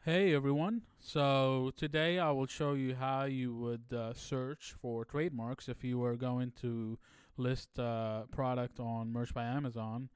Hey everyone. So today I will show you how you would search for trademarks if you were going to list a product on Merch by Amazon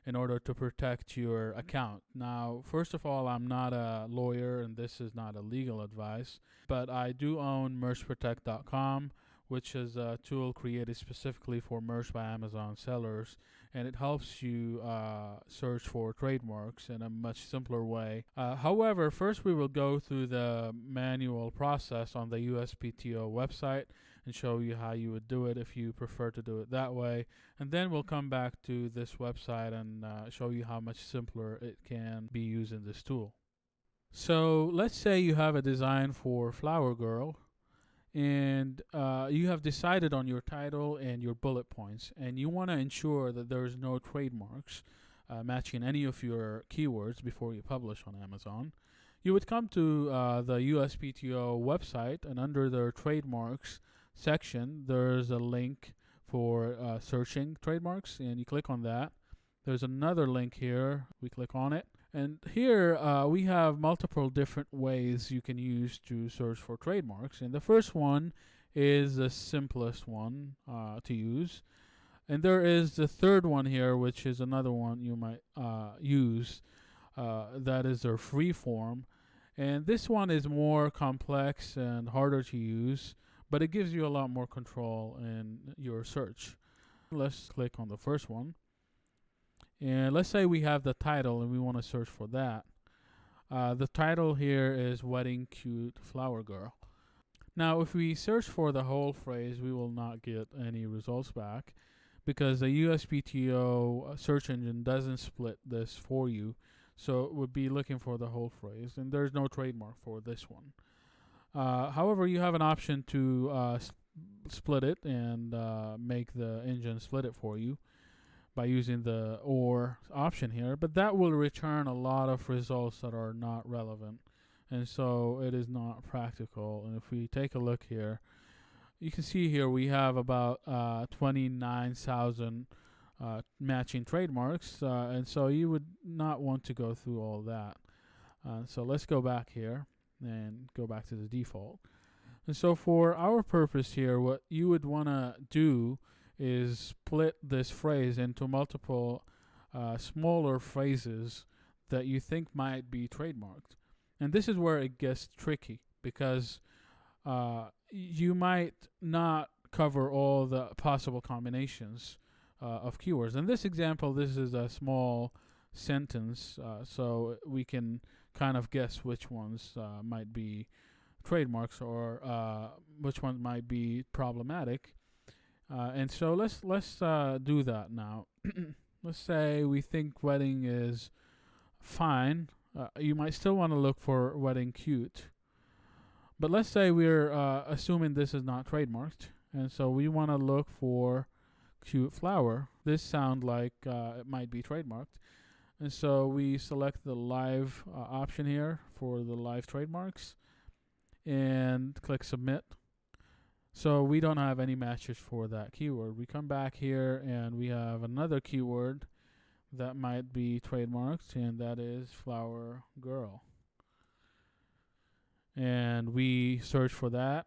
in order to protect your account. Now, first of all, I'm not a lawyer and this is not a legal advice, but I do own MergeProtect.com, which is a tool created specifically for Merch by Amazon sellers, and it helps you search for trademarks in a much simpler way. However, first we will go through the manual process on the USPTO website and show you how you would do it if you prefer to do it that way. And then we'll come back to this website and show you how much simpler it can be using this tool. So let's say you have a design for Flower Girl and you have decided on your title and your bullet points, and you want to ensure that there's no trademarks matching any of your keywords before you publish on Amazon. You would come to the USPTO website, and under their trademarks section, there's a link for searching trademarks, and you click on that. There's another link here. We click on it. And here we have multiple different ways you can use to search for trademarks. And the first one is the simplest one to use. And there is the third one here, which is another one you might use. That is their Freeform. And this one is more complex and harder to use, but it gives you a lot more control in your search. Let's click on the first one. And let's say we have the title and we want to search for that. The title here is Wedding Cute Flower Girl. Now, if we search for the whole phrase, we will not get any results back because the USPTO search engine doesn't split this for you. So it would be looking for the whole phrase, and there's no trademark for this one. However, you have an option to split it and make the engine split it for you by using the OR option here, but that will return a lot of results that are not relevant, and so it is not practical. And if we take a look here, you can see here we have about 29,000 matching trademarks, and so you would not want to go through all that. So let's go back here and go back to the default. And so for our purpose here, what you would want to do is split this phrase into multiple smaller phrases that you think might be trademarked. And this is where it gets tricky because you might not cover all the possible combinations of keywords. In this example, this is a small sentence, so we can kind of guess which ones might be trademarks or which ones might be problematic. And so let's do that now. Let's say we think wedding is fine. You might still want to look for wedding cute. But let's say we're assuming this is not trademarked. And so we want to look for cute flower. This sounds like it might be trademarked. And so we select the live option here for the live trademarks and click submit. So we don't have any matches for that keyword. We come back here and we have another keyword that might be trademarked, and that is flower girl. And we search for that.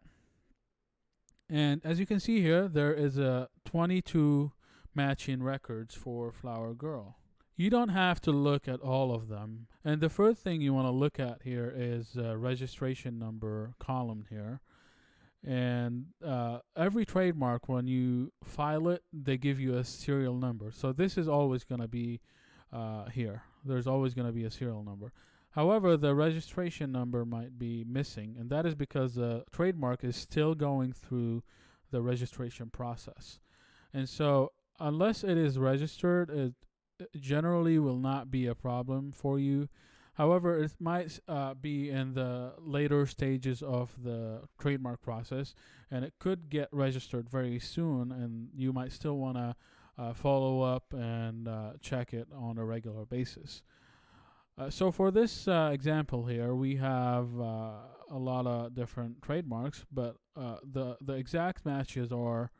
And as you can see here, there is a 22 matching records for flower girl. You don't have to look at all of them. And the first thing you want to look at here is registration number column here. And every trademark, when you file it, they give you a serial number. So this is always going to be here. There's always going to be a serial number. However, the registration number might be missing, and that is because the trademark is still going through the registration process. And so unless it is registered, it generally will not be a problem for you. However, it might be in the later stages of the trademark process, and it could get registered very soon, and you might still want to follow up and check it on a regular basis. So for this example here, we have a lot of different trademarks, but the exact matches are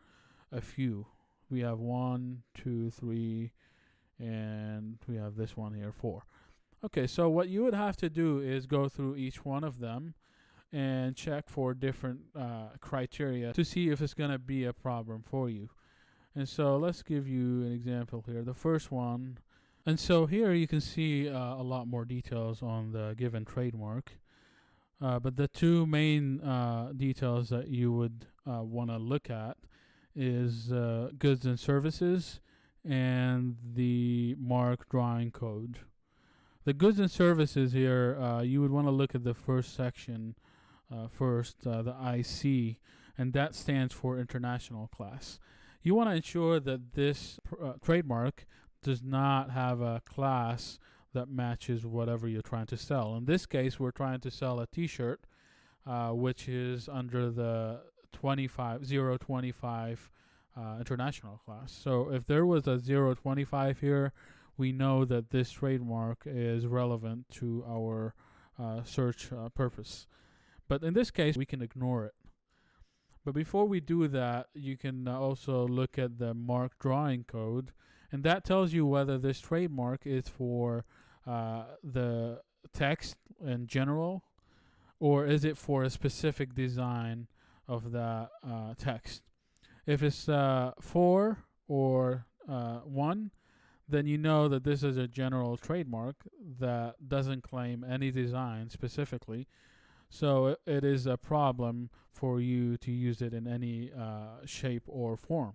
a few. We have 1, 2, 3, and we have this one here, 4. Okay, so what you would have to do is go through each one of them and check for different criteria to see if it's going to be a problem for you. And so let's give you an example here. The first one, and so here you can see a lot more details on the given trademark. But the two main details that you would want to look at is goods and services and the mark drawing code. The goods and services here, you would want to look at the first section first, the IC, and that stands for international class. You want to ensure that this trademark does not have a class that matches whatever you're trying to sell. In this case, we're trying to sell a t-shirt, which is under the 025 international class. So if there was a 025 here, we know that this trademark is relevant to our search purpose. But in this case, we can ignore it. But before we do that, you can also look at the mark drawing code, and that tells you whether this trademark is for the text in general, or is it for a specific design of that text. If it's 4 or 1, then you know that this is a general trademark that doesn't claim any design specifically. So it is a problem for you to use it in any shape or form.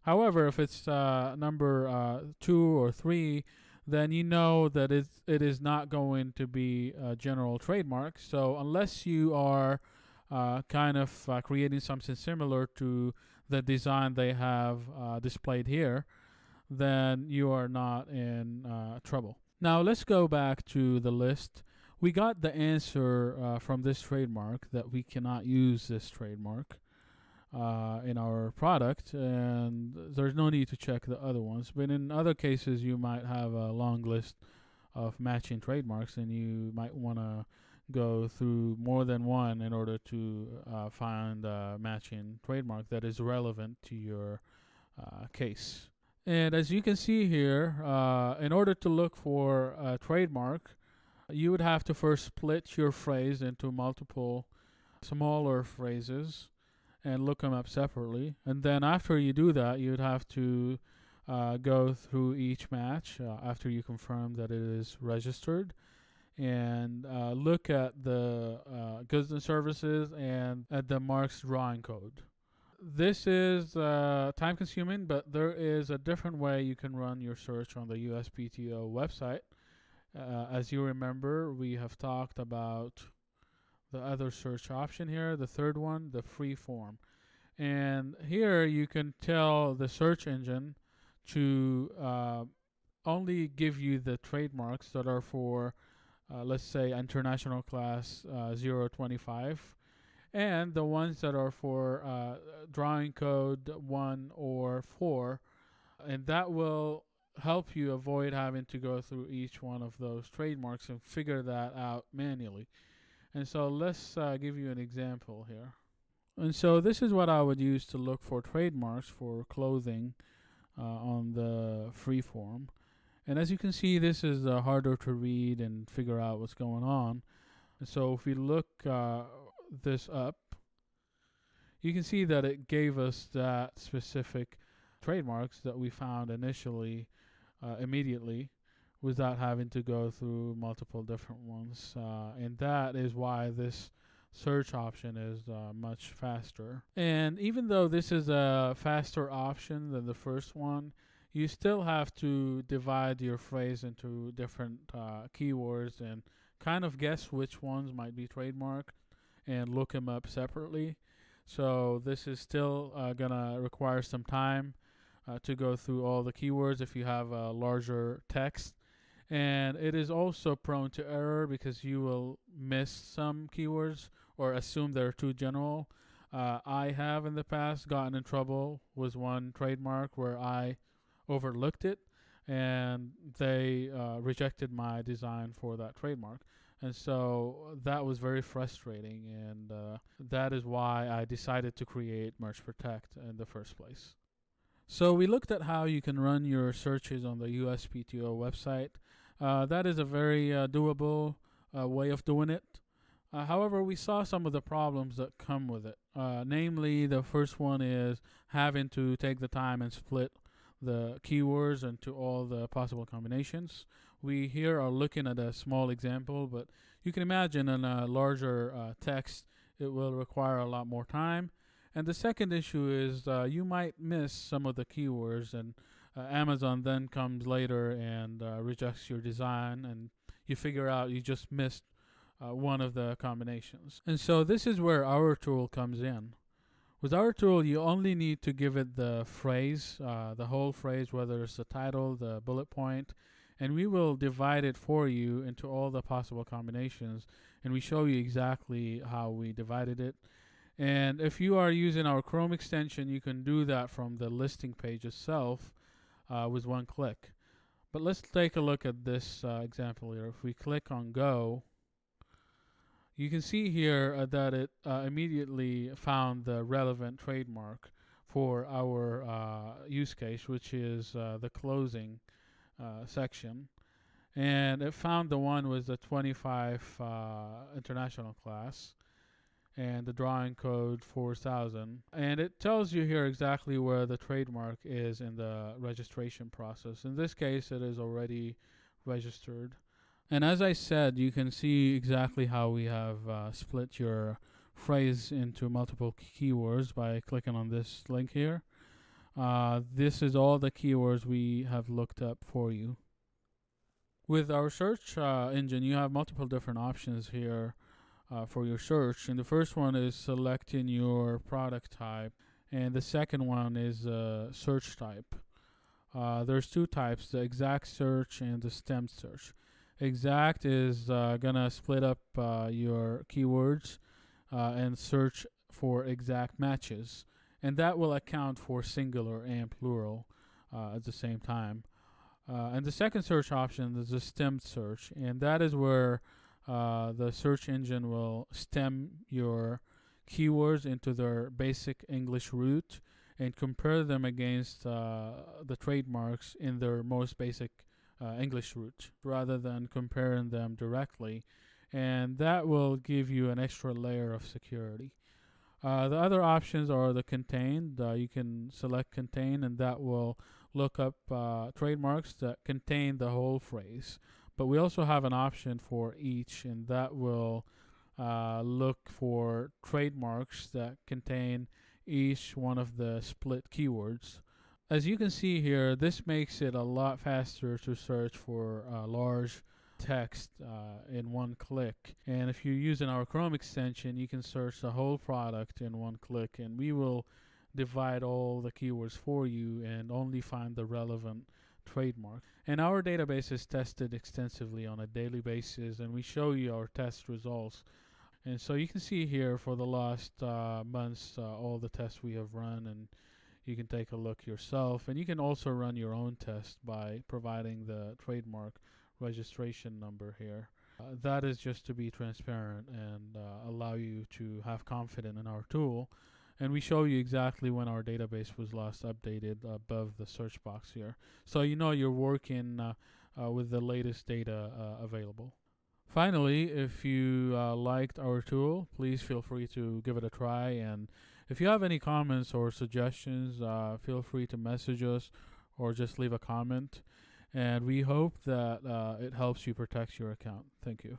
However, if it's number 2 or 3, then you know that it is not going to be a general trademark. So unless you are kind of creating something similar to the design they have displayed here, then you are not in trouble. Now let's go back to the list. We got the answer from this trademark that we cannot use this trademark in our product, and there's no need to check the other ones. But in other cases, you might have a long list of matching trademarks, and you might want to go through more than one in order to find a matching trademark that is relevant to your case. And as you can see here, in order to look for a trademark, you would have to first split your phrase into multiple smaller phrases and look them up separately. And then after you do that, you'd have to go through each match after you confirm that it is registered, and look at the goods and services and at the marks drawing code. This is time consuming, but there is a different way you can run your search on the USPTO website. As you remember, we have talked about the other search option here, the third one, the Freeform. And here you can tell the search engine to only give you the trademarks that are for, let's say, international class 025, and the ones that are for drawing code 1 or 4, and that will help you avoid having to go through each one of those trademarks and figure that out manually. And so let's give you an example here. And so this is what I would use to look for trademarks for clothing on the Freeform. And as you can see, this is harder to read and figure out what's going on. And so if we look this up, you can see that it gave us that specific trademarks that we found initially immediately without having to go through multiple different ones. And that is why this search option is much faster. And even though this is a faster option than the first one, you still have to divide your phrase into different keywords and kind of guess which ones might be trademarked and look them up separately. So this is still gonna require some time to go through all the keywords if you have a larger text. And it is also prone to error because you will miss some keywords or assume they're too general. I have in the past gotten in trouble with one trademark where I overlooked it, and they rejected my design for that trademark. And so that was very frustrating, and that is why I decided to create MergeProtect in the first place. So we looked at how you can run your searches on the USPTO website. That is a very doable way of doing it. However, we saw some of the problems that come with it. Namely, the first one is having to take the time and split the keywords into all the possible combinations. We here are looking at a small example, but you can imagine in a larger text, it will require a lot more time. And the second issue is you might miss some of the keywords, and Amazon then comes later and rejects your design, and you figure out you just missed one of the combinations. And so this is where our tool comes in. With our tool, you only need to give it the phrase, the whole phrase, whether it's the title, the bullet point, and we will divide it for you into all the possible combinations, and we show you exactly how we divided it. And if you are using our Chrome extension, you can do that from the listing page itself with one click. But let's take a look at this example here. If we click on Go, you can see here that it immediately found the relevant trademark for our use case, which is the closing section. And it found the one with the 25 international class and the drawing code 4000. And it tells you here exactly where the trademark is in the registration process. In this case, it is already registered. And as I said, you can see exactly how we have split your phrase into multiple keywords by clicking on this link here. This is all the keywords we have looked up for you. With our search engine, you have multiple different options here for your search. And the first one is selecting your product type, and the second one is search type. There's two types, the exact search and the stemmed search. Exact is gonna split up your keywords and search for exact matches, and that will account for singular and plural at the same time. And the second search option is the stemmed search, and that is where the search engine will stem your keywords into their basic English root and compare them against the trademarks in their most basic English root rather than comparing them directly, and that will give you an extra layer of security. The other options are the contained. You can select contain, and that will look up trademarks that contain the whole phrase. But we also have an option for each, and that will look for trademarks that contain each one of the split keywords. As you can see here, this makes it a lot faster to search for large text in one click. And if you're using our Chrome extension, you can search the whole product in one click, and we will divide all the keywords for you and only find the relevant trademark. And our database is tested extensively on a daily basis, and we show you our test results. And so you can see here for the last months all the tests we have run, and you can take a look yourself, and you can also run your own test by providing the trademark registration number here. That is just to be transparent and allow you to have confidence in our tool. And we show you exactly when our database was last updated above the search box here. So you know you're working with the latest data available. Finally, if you liked our tool, please feel free to give it a try, and if you have any comments or suggestions, feel free to message us or just leave a comment. And we hope that it helps you protect your account. Thank you.